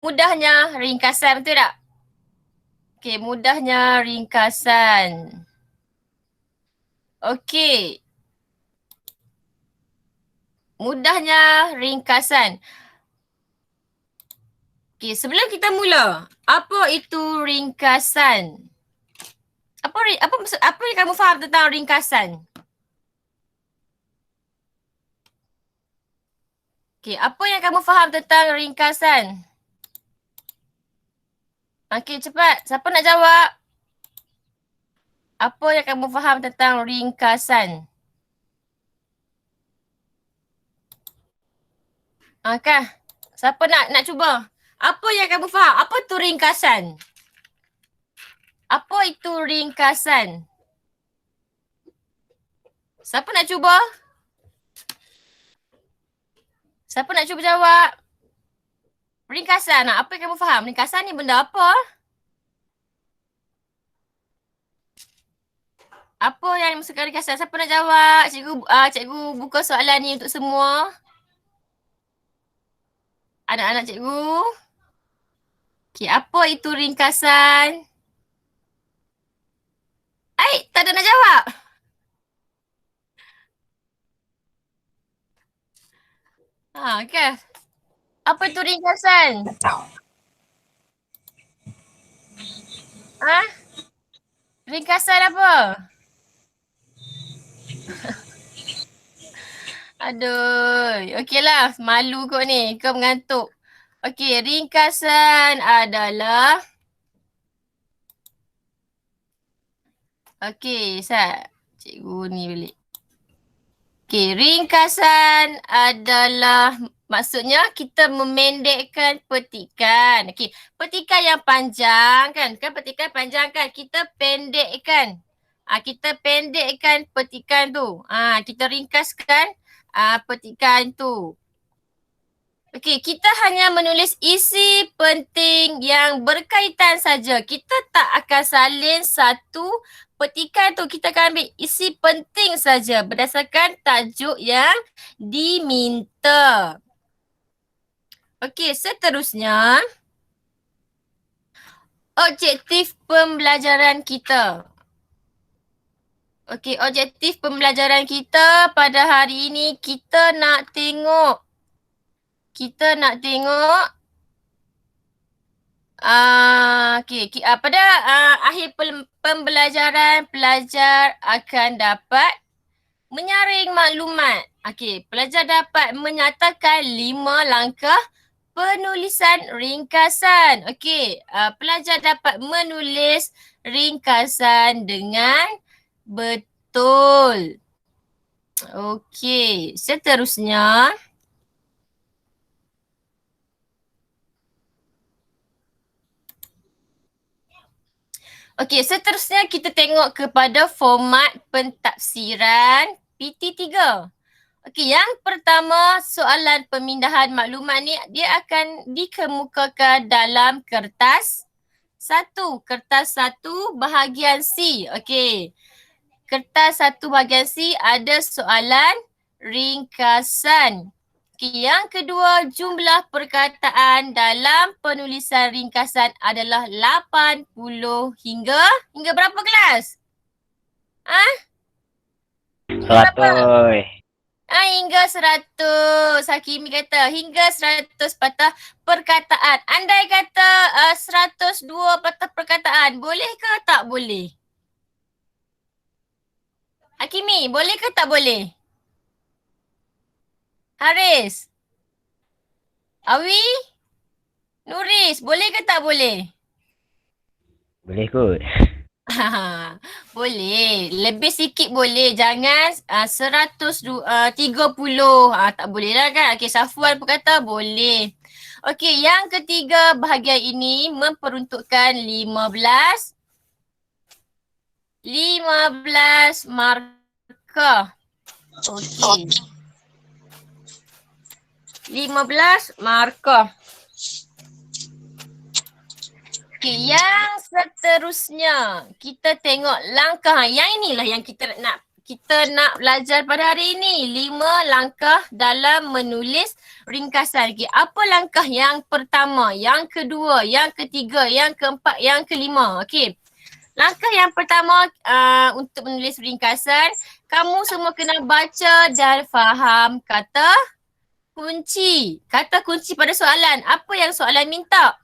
mudahnya ringkasan, betul tak? Okey, mudahnya ringkasan. Okey. Mudahnya ringkasan. Okey, sebelum kita mula, apa itu ringkasan? Apa yang kamu faham tentang ringkasan? Okey, apa yang kamu faham tentang ringkasan? Okey, cepat. Siapa nak jawab? Apa yang kamu faham tentang ringkasan? Kah? Siapa nak cuba? Apa yang kamu faham? Apa tu ringkasan? Apa itu ringkasan? Siapa nak cuba? Siapa nak cuba jawab? Ringkasan. Apa yang kamu faham? Ringkasan ni benda apa? Apa yang dimaksudkan ringkasan? Siapa nak jawab? Cikgu buka soalan ni untuk semua. Anak-anak cikgu. Okey, apa itu ringkasan? Tak ada nak jawab. Okay. Apa itu ringkasan? Tak tahu. Ringkasan apa? Aduh, okeylah. Malu kau ni. Kau mengantuk. Okey, ringkasan adalah... Okey, cikgu ni balik. Okey, ringkasan adalah maksudnya kita memendekkan petikan. Okey, petikan yang panjang kan? Kan petikan panjang kan? Kita pendekkan. Kita pendekkan petikan tu. Kita ringkaskan petikan tu. Okey, kita hanya menulis isi penting yang berkaitan saja. Kita tak akan salin satu petikan tu. Kita akan ambil isi penting saja berdasarkan tajuk yang diminta. Okey, seterusnya objektif pembelajaran kita. Okey, objektif pembelajaran kita pada hari ini kita nak tengok pada akhir pembelajaran pelajar akan dapat menyaring maklumat. Okey, pelajar dapat menyatakan 5 langkah penulisan ringkasan. Okey, pelajar dapat menulis ringkasan dengan betul. Okey, seterusnya kita tengok kepada format pentafsiran PT3. Okey, yang pertama soalan pemindahan maklumat ni dia akan dikemukakan dalam kertas 1 bahagian C. Okey. Kertas 1 bahagian C ada soalan ringkasan. Okay, yang kedua, jumlah perkataan dalam penulisan ringkasan adalah 80 hingga berapa kelas? 100. Hingga 100. Hakimi kata hingga 100 patah perkataan. Andai kata 102 patah perkataan, boleh ke tak boleh? Hakimi, boleh ke tak boleh? Haris? Awi? Nuris, boleh ke tak boleh? Boleh kot. Boleh. Lebih sikit boleh. Jangan 130. Tak boleh lah kan. Okey, Safwan pun kata boleh. Okey, yang ketiga bahagian ini memperuntukkan 15 markah. Okey. 15 markah. Okey, yang seterusnya kita tengok langkah. Yang inilah yang kita nak kita nak belajar pada hari ini 5 langkah dalam menulis ringkasan. Okay, apa langkah yang pertama, yang kedua, yang ketiga, yang keempat, yang kelima? Okay. Langkah yang pertama untuk menulis ringkasan, kamu semua kena baca dan faham kata kunci. Kata kunci pada soalan. Apa yang soalan minta?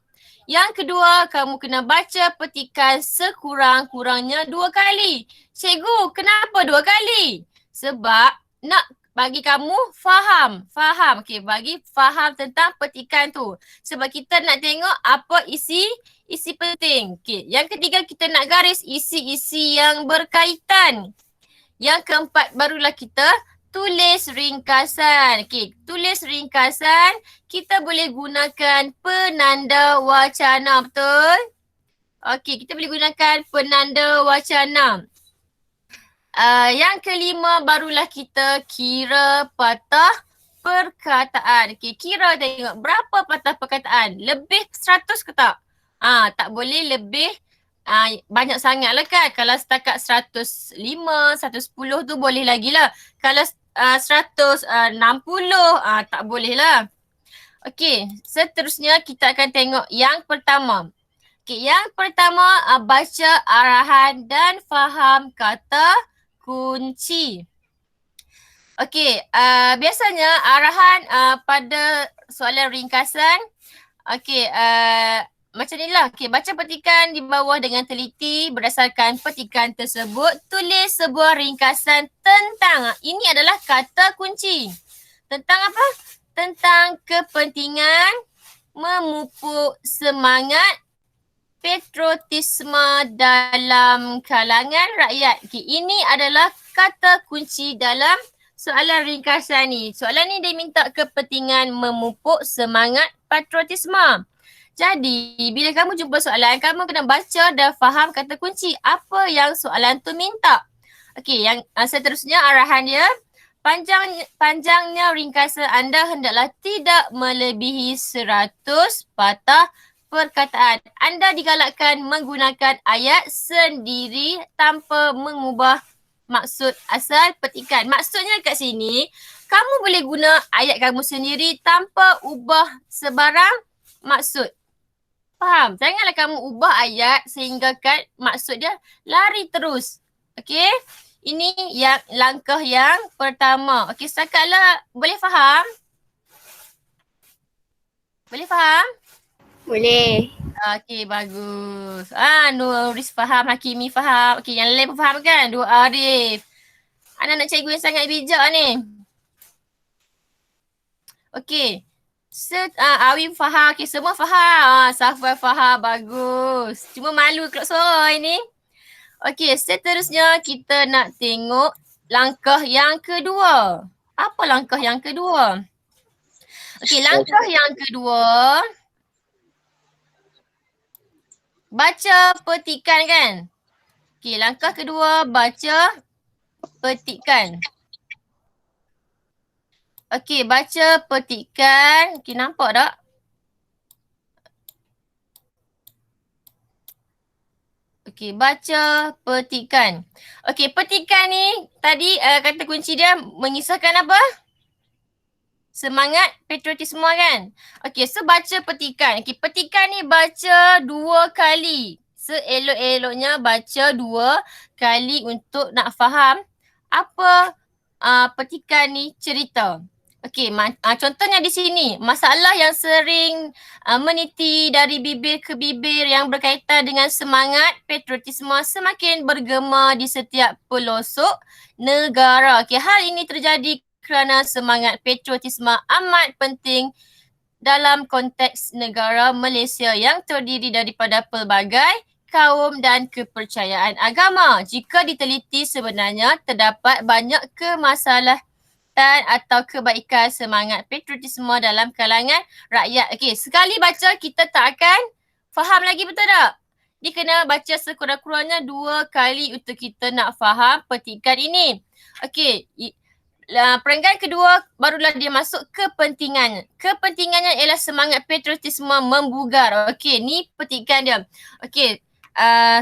Yang kedua, kamu kena baca petikan sekurang-kurangnya 2 kali. Cikgu, kenapa 2 kali? Sebab nak bagi kamu faham. Faham. Okey, bagi faham tentang petikan tu. Sebab kita nak tengok apa isi penting. Okey, yang ketiga kita nak garis isi-isi yang berkaitan. Yang keempat barulah kita tulis ringkasan. Okey, tulis ringkasan kita boleh gunakan penanda wacana, betul? Okey, kita boleh gunakan penanda wacana. Yang kelima barulah kita kira patah perkataan. Okey, kira tengok berapa patah perkataan. Lebih 100 ke tak? Tak boleh lebih banyak sangat lah kan. Kalau setakat 105, 110 tu boleh lagi lah. Kalau 160 tak boleh lah. Okey, seterusnya kita akan tengok yang pertama. Okey, yang pertama baca arahan dan faham kata kunci. Okey, biasanya arahan pada soalan ringkasan, okey, macam ni lah. Okay, baca petikan di bawah dengan teliti. Berdasarkan petikan tersebut, tulis sebuah ringkasan tentang, ini adalah kata kunci. Tentang apa? Tentang kepentingan memupuk semangat patriotisme dalam kalangan rakyat. Okay, ini adalah kata kunci dalam soalan ringkasan ni. Soalan ni dia minta kepentingan memupuk semangat patriotisme. Jadi, bila kamu jumpa soalan, kamu kena baca dan faham kata kunci. Apa yang soalan tu minta. Okey, yang seterusnya arahan dia. Panjangnya ringkasan anda hendaklah tidak melebihi 100 patah perkataan. Anda digalakkan menggunakan ayat sendiri tanpa mengubah maksud asal petikan. Maksudnya kat sini, kamu boleh guna ayat kamu sendiri tanpa ubah sebarang maksud. Faham? Janganlah kamu ubah ayat sehingga kan maksud dia lari terus. Okey? Ini yang langkah yang pertama. Okey, setakat boleh faham? Boleh faham? Boleh. Okey, bagus. Nuris faham, Hakimi faham. Okey, yang lain pun faham kan? Dua Arif. Anak cikgu yang sangat bijak ni. Okey. Awim faham. Okay, semua faham. Safwan faham. Bagus. Cuma malu keluar suara ini. Okey, seterusnya kita nak tengok langkah yang kedua. Apa langkah yang kedua? Okey, langkah yang kedua. Baca petikan kan? Okey, langkah kedua baca petikan. Okey, baca petikan. Okey, nampak tak? Okey, baca petikan. Okey, petikan ni tadi kata kunci dia mengisahkan apa? Semangat patriotisme kan? Okey, so baca petikan. Okey, petikan ni baca 2 kali. Seelok-eloknya baca 2 kali untuk nak faham apa petikan ni cerita. Okey, contohnya di sini, masalah yang sering meniti dari bibir ke bibir yang berkaitan dengan semangat patriotisme semakin bergema di setiap pelosok negara. Okey, hal ini terjadi kerana semangat patriotisme amat penting dalam konteks negara Malaysia yang terdiri daripada pelbagai kaum dan kepercayaan agama. Jika diteliti sebenarnya terdapat banyak kemaslahatan atau kebaikan semangat patriotisme dalam kalangan rakyat. Okey, sekali baca kita tak akan faham lagi, betul tak? Dia kena baca sekurang-kurangnya 2 kali untuk kita nak faham petikan ini. Okey, perenggan kedua barulah dia masuk kepentingannya. Kepentingannya ialah semangat patriotisme membugar. Okey, ni petikan dia. Okey,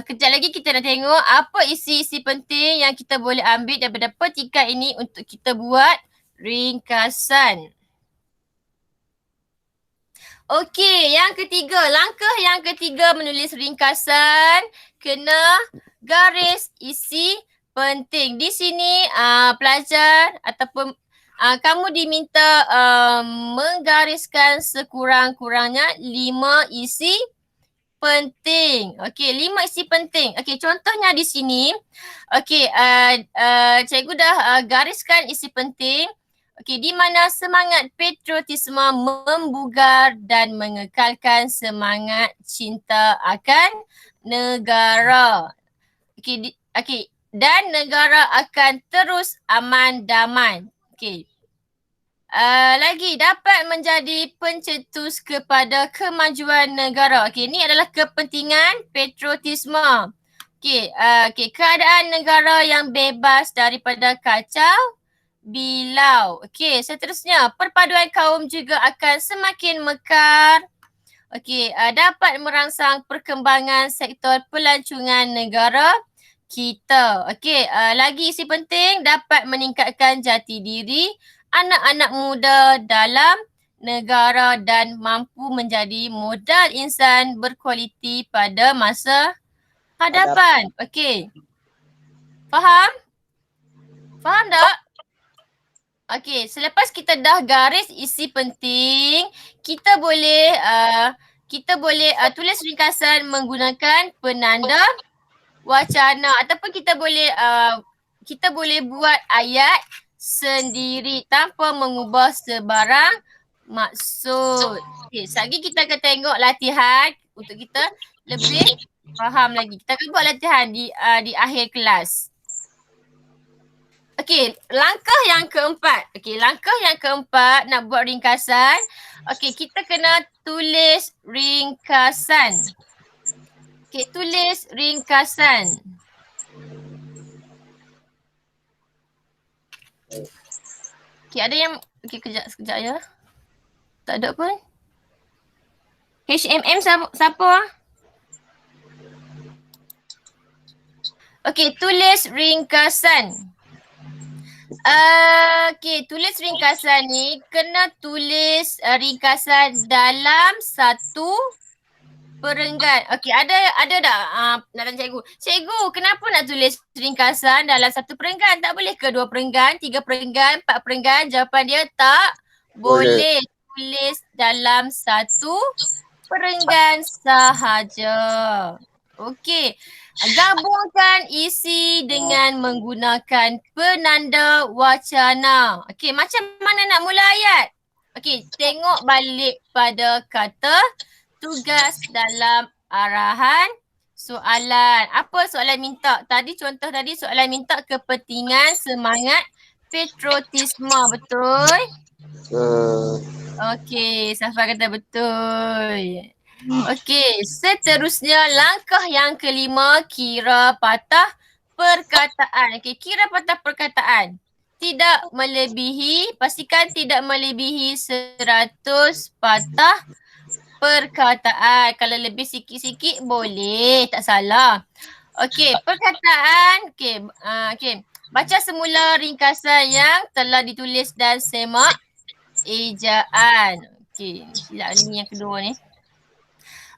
Kejap lagi kita nak tengok apa isi-isi penting yang kita boleh ambil daripada petikan ini untuk kita buat ringkasan. Okey, yang ketiga, langkah yang ketiga menulis ringkasan, kena garis isi penting. Di sini pelajar ataupun kamu diminta menggariskan sekurang-kurangnya 5 isi penting. Okey, 5 isi penting. Okey, contohnya di sini. Okey, cikgu dah gariskan isi penting. Okey, di mana semangat patriotisme membugar dan mengekalkan semangat cinta akan negara. Okey, dan negara akan terus aman damai. Okey. Lagi dapat menjadi pencetus kepada kemajuan negara. Okey, ini adalah kepentingan patriotisme. Okey, keadaan negara yang bebas daripada kacau bilau. Okey, seterusnya perpaduan kaum juga akan semakin mekar. Okey, dapat merangsang perkembangan sektor pelancongan negara kita. Okey, lagi isi penting dapat meningkatkan jati diri anak-anak muda dalam negara dan mampu menjadi modal insan berkualiti pada masa hadapan. Okey. Faham? Faham tak? Okey, selepas kita dah garis isi penting, kita boleh tulis ringkasan menggunakan penanda wacana ataupun kita boleh buat ayat sendiri tanpa mengubah sebarang maksud. Okey, sekejap lagi kita akan tengok latihan untuk kita lebih faham lagi. Kita akan buat latihan di akhir kelas. Okey, langkah yang keempat. Okey, langkah yang keempat nak buat ringkasan. Okey, kita kena tulis ringkasan. Okey, tulis ringkasan. Okey, ada yang kejap ya. Tak ada pun. HMM siapa? Okey, tulis ringkasan. Okey, tulis ringkasan ni kena tulis ringkasan dalam satu perenggan. Okey, ada tak nak tanya cikgu? Cikgu, kenapa nak tulis ringkasan dalam satu perenggan? Tak boleh ke 2 perenggan, 3 perenggan, 4 perenggan? Jawapan dia tak boleh. Tulis dalam satu perenggan sahaja. Okey. Gabungkan isi dengan menggunakan penanda wacana. Okey, macam mana nak mula ayat? Okey, tengok balik pada kata tugas dalam arahan soalan. Apa soalan minta? Contoh tadi soalan minta kepentingan semangat patriotisme, betul? Okey, Safa kata betul. Okey, seterusnya langkah yang kelima, kira patah perkataan. Okey, kira patah perkataan. Tidak melebihi, pastikan tidak melebihi 100 patah perkataan. Kalau lebih sikit-sikit boleh, tak salah. Okey, perkataan. Okey. Baca semula ringkasan yang telah ditulis dan semak ejaan. Okey, silap ni yang kedua ni.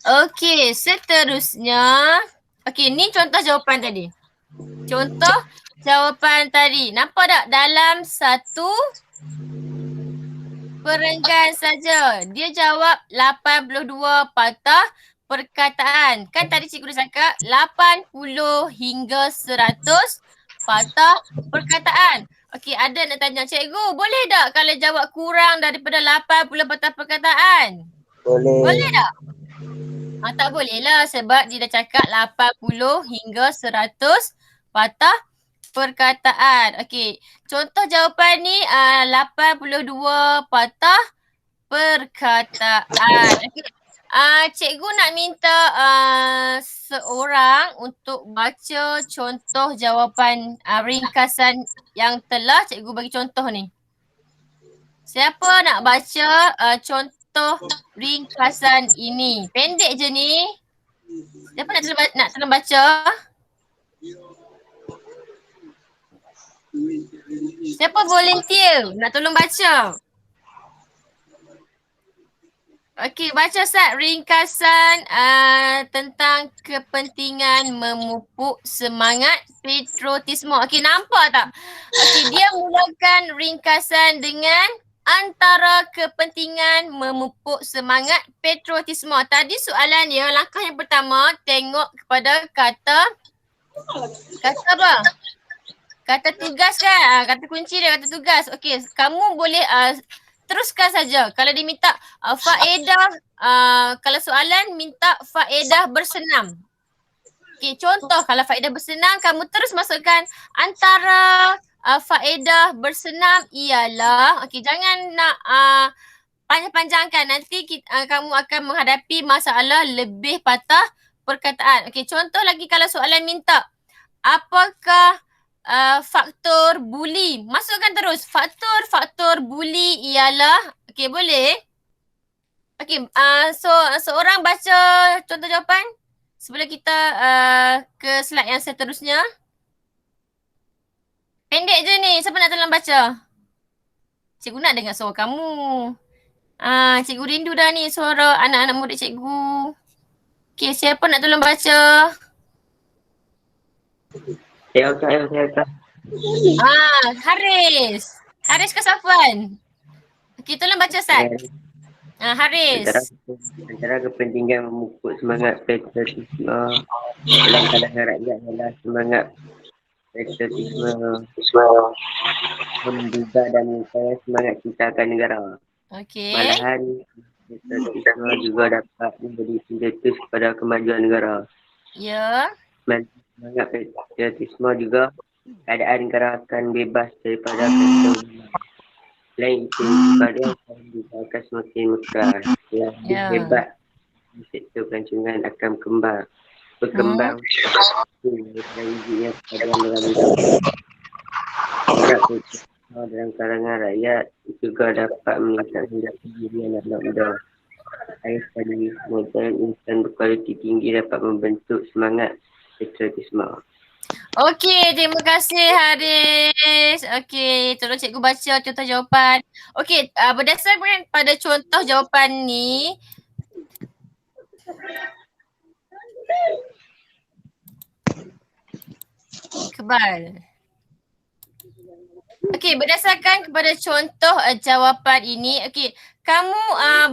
Okey, seterusnya. Okey, ni contoh jawapan tadi. Contoh jawapan tadi. Nampak tak? Dalam satu perenggan saja. Dia jawab 82 patah perkataan. Kan tadi cikgu dah cakap 80 hingga 100 patah perkataan. Okey, ada nak tanya cikgu, boleh tak kalau jawab kurang daripada 80 patah perkataan? Boleh tak? Tak boleh lah sebab dia dah cakap 80 hingga 100 patah perkataan. Okey, contoh jawapan ni 82 patah perkataan. Okey. Cikgu nak minta seorang untuk baca contoh jawapan ringkasan yang telah cikgu bagi contoh ni. Siapa nak baca contoh ringkasan ini? Pendek je ni. Siapa nak tolong baca? Siapa volunteer nak tolong baca? Okey, baca Ustaz ringkasan tentang kepentingan memupuk semangat patriotisme. Okey, nampak tak? Okey, dia mulakan ringkasan dengan antara kepentingan memupuk semangat patriotisme. Tadi soalan dia, langkah yang pertama, tengok kepada kata apa? Kata tugas kan? Kata kunci dia, kata tugas. Okey, kamu boleh teruskan saja. Kalau dia minta faedah, kalau soalan minta faedah bersenam. Okey, contoh kalau faedah bersenam, kamu terus masukkan antara faedah bersenam ialah, okey, jangan nak panjang-panjangkan. Nanti kamu akan menghadapi masalah lebih patah perkataan. Okey, contoh lagi kalau soalan minta, apakah faktor buli? Masukkan terus. Faktor buli ialah, okey boleh? Okey, so seorang baca contoh jawapan sebelum kita ke slide yang seterusnya. Pendek je ni, siapa nak tolong baca? Cikgu nak dengar suara kamu. Cikgu rindu dah ni suara anak-anak murid cikgu. Okey, siapa nak tolong baca? Saya. Haris. Haris ke Safwan? Okey, tolong baca Ustaz. Haris. Antara kepentingan memupuk semangat patriotisme dalam kalangan rakyat adalah semangat patriotisme menduga dan mengupayakan semangat cinta akan negara. Okey. Malahan patriotisme juga dapat memberi pencetus kepada kemajuan negara. Ya. Semangat patriotisme juga keadaan negara akan bebas daripada ketegangan. Selain itu, kepada juga akan semakin megah. Yang hebat di sektor pelancongan akan berkembang dari wujudnya kepada dalam dalam kalangan rakyat juga dapat meningkatkan diri anak-anak muda. Air sekali modern insan berkualiti tinggi dapat membentuk semangat patriotisme. Okey, terima kasih Haris. Okey, tolong cikgu baca contoh jawapan. Okey, berdasarkan pada contoh jawapan ni, kebal. Okey, berdasarkan kepada contoh jawapan ini, okey, kamu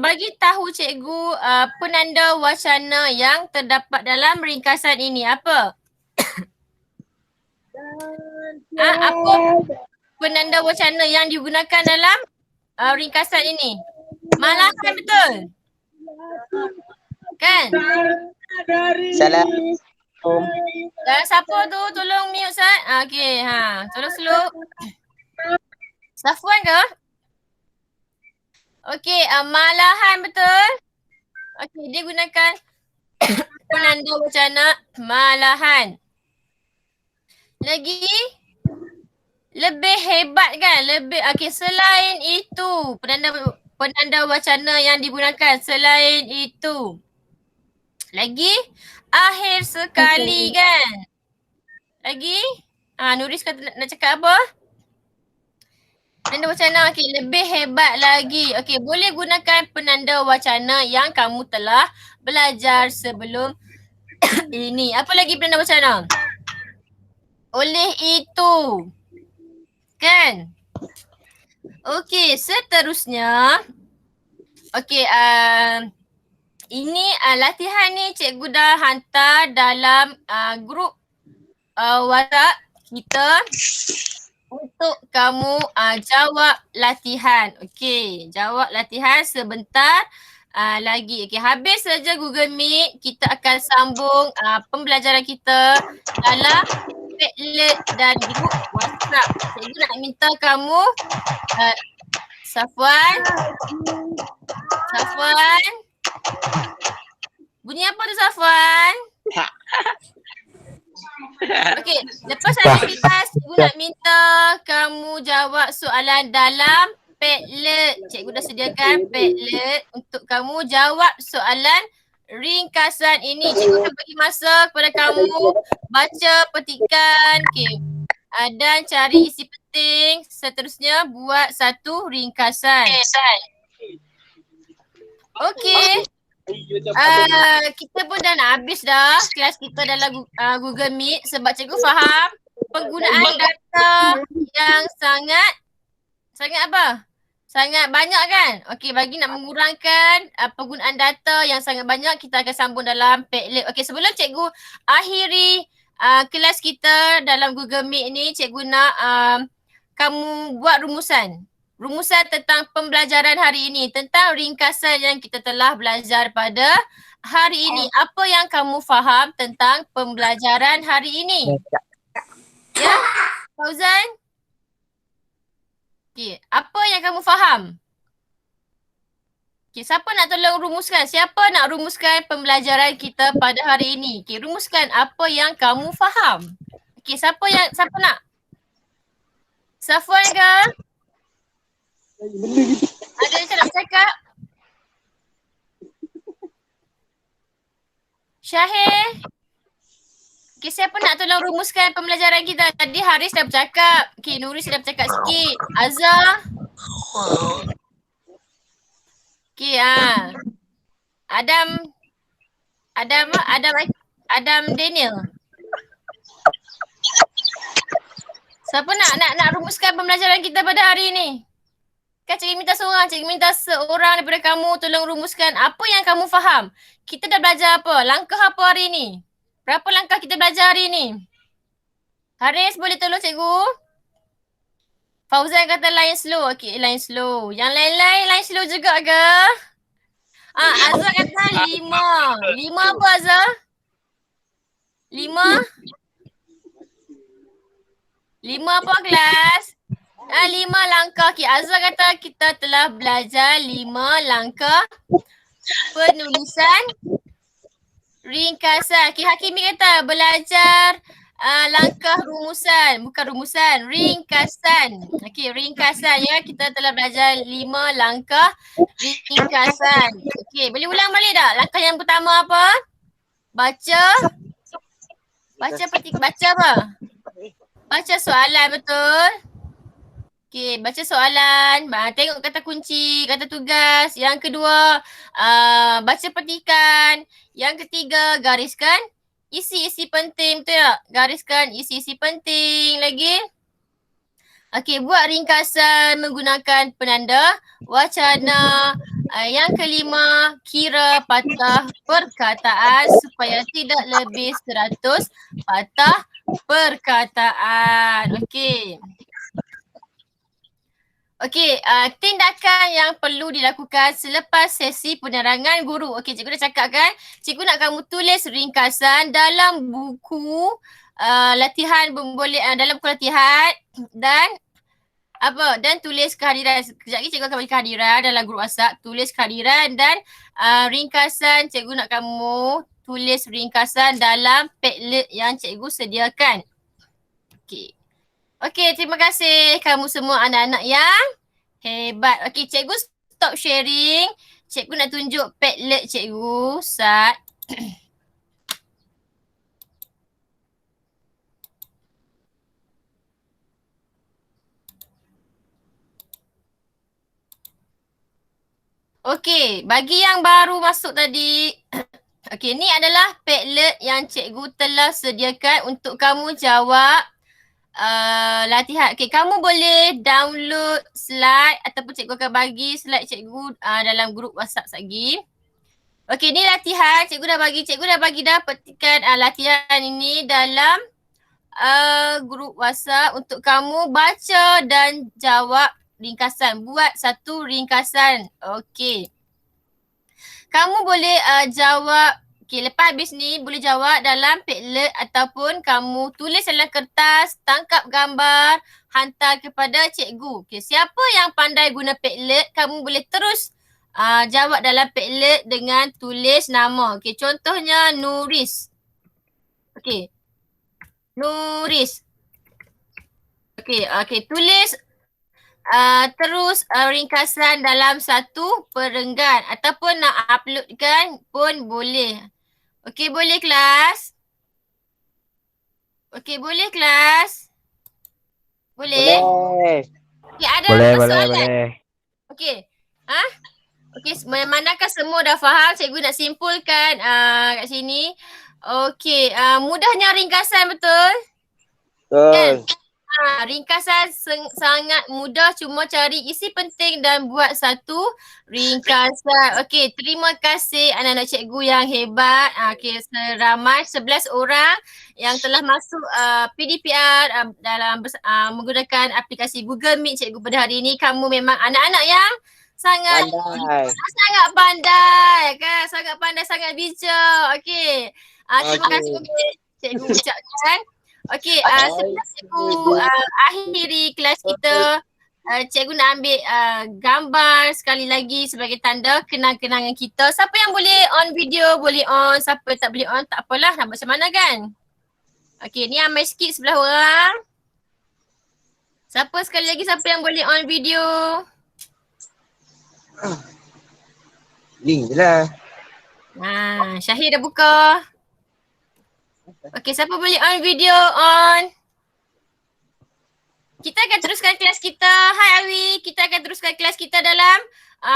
bagi tahu cikgu penanda wacana yang terdapat dalam ringkasan ini apa? Apa penanda wacana yang digunakan dalam ringkasan ini? Malahan betul? Kan? Assalamualaikum. Siapa tu? Tolong mute Ustaz. Okey, tolong slow. Safwan ke? Okey, malahan betul? Okey, dia gunakan penanda wacana malahan. Lagi? Lebih hebat kan? Okey, selain itu, penanda wacana yang digunakan selain itu. Lagi? Akhir sekali kan? Lagi? Nuris kata nak cakap apa? Penanda wacana, okey, lebih hebat lagi. Okey, boleh gunakan penanda wacana yang kamu telah belajar sebelum ini. Apa lagi penanda wacana? Oleh itu. Kan? Okey, seterusnya. Okey, ini latihan ni cikgu dah hantar dalam grup WhatsApp kita untuk kamu jawab latihan. Okey, jawab latihan sebentar lagi. Okey, habis saja Google Meet, kita akan sambung pembelajaran kita dalam Padlet dan grup WhatsApp. Cikgu nak minta kamu Safwan. Bunyi apa tu Safwan? Okey, lepas habis kelas, cikgu nak minta kamu jawab soalan dalam Padlet. Cikgu dah sediakan Padlet untuk kamu jawab soalan ringkasan ini. Cikgu akan bagi masa kepada kamu baca, petikan, dan cari isi penting. Seterusnya buat satu ringkasan. Okey. Kita pun dah nak habis dah kelas kita dalam Google Meet sebab cikgu faham penggunaan data yang sangat apa? Sangat banyak kan? Okey, bagi nak mengurangkan penggunaan data yang sangat banyak, kita akan sambung dalam Padlet. Okey, sebelum cikgu akhiri kelas kita dalam Google Meet ni, cikgu nak kamu buat rumusan. Rumusan tentang pembelajaran hari ini, tentang ringkasan yang kita telah belajar pada hari ini. Apa yang kamu faham tentang pembelajaran hari ini? Ya, Fauzan? Okey, apa yang kamu faham? Okey, siapa nak tolong rumuskan? Siapa nak rumuskan pembelajaran kita pada hari ini? Okey, rumuskan apa yang kamu faham. Okey, siapa nak? Safwan ke? Ada yang nak cakap? Syahir? Okey, siapa nak tolong rumuskan pembelajaran kita? Tadi Haris dah bercakap. Okey, Nuris dah bercakap sikit. Azhar? Okey, Adam Daniel. Siapa nak rumuskan pembelajaran kita pada hari ini? Kan cikgu minta seorang, cikgu minta seorang daripada kamu tolong rumuskan apa yang kamu faham. Kita dah belajar apa? Langkah apa hari ini? Berapa langkah kita belajar hari ini? Haris boleh tolong cikgu? Fauzan kata line slow. Okey, line slow. Yang lain-lain line slow juga ke? Azhar kata 5. 5 apa Azhar? 5? 5 apa kelas? 5 langkah. Okay, Azhar kata kita telah belajar 5 langkah penulisan ringkasan. Okay, Hakimi kata belajar langkah rumusan. Bukan rumusan, ringkasan. Okay, ringkasan ya. Kita telah belajar 5 langkah ringkasan. Okay, boleh ulang balik tak? Langkah yang pertama apa? Baca apa? Baca soalan, betul? Okey, baca soalan, tengok kata kunci, kata tugas. Yang kedua, baca petikan. Yang ketiga, gariskan isi-isi penting, betul tak? Gariskan isi-isi penting lagi. Okey, buat ringkasan menggunakan penanda wacana. Yang kelima, kira patah perkataan supaya tidak lebih 100 patah perkataan. Okey. Okey, tindakan yang perlu dilakukan selepas sesi penerangan guru. Okey, cikgu dah cakap kan? Cikgu nak kamu tulis ringkasan dalam buku latihan dalam buku latihan dan tulis kehadiran. Sekejap lagi cikgu akan bagi kehadiran dalam grup WhatsApp. Tulis kehadiran dan ringkasan. Cikgu nak kamu tulis ringkasan dalam Padlet yang cikgu sediakan. Okey. Okey, terima kasih kamu semua anak-anak yang hebat. Okey, cikgu stop sharing. Cikgu nak tunjuk Padlet cikgu. Sat. Okey, bagi yang baru masuk tadi, okey, ni adalah Padlet yang cikgu telah sediakan untuk kamu jawab latihan. Okey, kamu boleh download slide ataupun cikgu akan bagi slide cikgu dalam grup WhatsApp lagi. Okey, ni latihan cikgu dah bagi petikan latihan ini dalam grup WhatsApp untuk kamu baca dan jawab ringkasan. Buat satu ringkasan. Okey. Kamu boleh jawab. Okey, lepas habis ni boleh jawab dalam Padlet ataupun kamu tulis dalam kertas, tangkap gambar, hantar kepada cikgu. Okey, siapa yang pandai guna Padlet, kamu boleh terus jawab dalam Padlet dengan tulis nama. Okey, contohnya Nuris. Okey. Nuris. Okey, tulis terus ringkasan dalam satu perenggan ataupun nak uploadkan pun boleh. Okey, boleh kelas? Okey, boleh kelas? Boleh? Boleh. Okey, ada Boleh, persoalan? boleh. Okey. Ha? Okey, manakah semua dah faham? Cikgu nak simpulkan kat sini. Okey, mudahnya ringkasan betul? Kan? Betul. Ringkasan sangat mudah, cuma cari isi penting dan buat satu ringkasan. Okey, terima kasih anak-anak cikgu yang hebat. Okey, seramai 11 orang yang telah masuk PDPR dalam menggunakan aplikasi Google Meet cikgu pada hari ini. Kamu memang anak-anak yang sangat pandai kan, sangat pandai, sangat bijak. Okey. Terima kasih cikgu ucapkan. Okey, sebelum cikgu akhiri kelas kita, cikgu nak ambil gambar sekali lagi sebagai tanda kenang-kenangan kita. Siapa yang boleh on video, boleh on. Siapa tak boleh on, tak apalah, nak macam mana kan? Okey, ni ambil sikit sebelah orang. Siapa sekali lagi, siapa yang boleh on video? Link je lah. Syahir dah buka. Okey, siapa boleh on video on? Kita akan teruskan kelas kita. Hai Awi, kita akan teruskan kelas kita dalam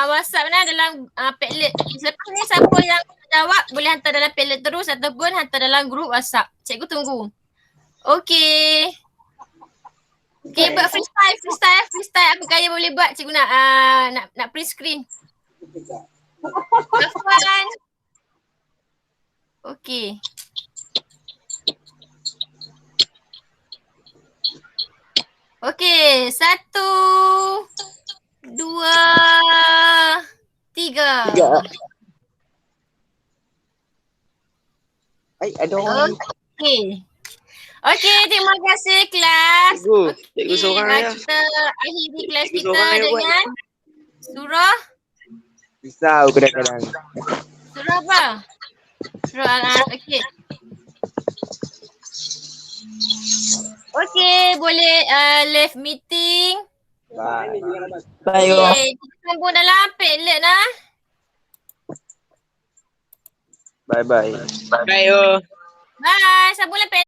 WhatsApp dalam Padlet. Selepas ni siapa yang jawab boleh hantar dalam Padlet terus ataupun hantar dalam grup WhatsApp. Cikgu tunggu. Okey. Okey, buat freestyle. Apa kaya boleh buat? Cikgu nak print screen. Afwan. Okey. Okey, 1, 2, 3. Ada orang. Okey, terima kasih kelas. Cikgu seorang ya. Kita akhiri kelas kita dengan surah. Risau kadang-kadang. Surah apa? Surah okey. Okey, boleh live meeting. Bye. Okey, kita sambung dalam Padlet lah. Bye. Bye, sambung dalam Padlet.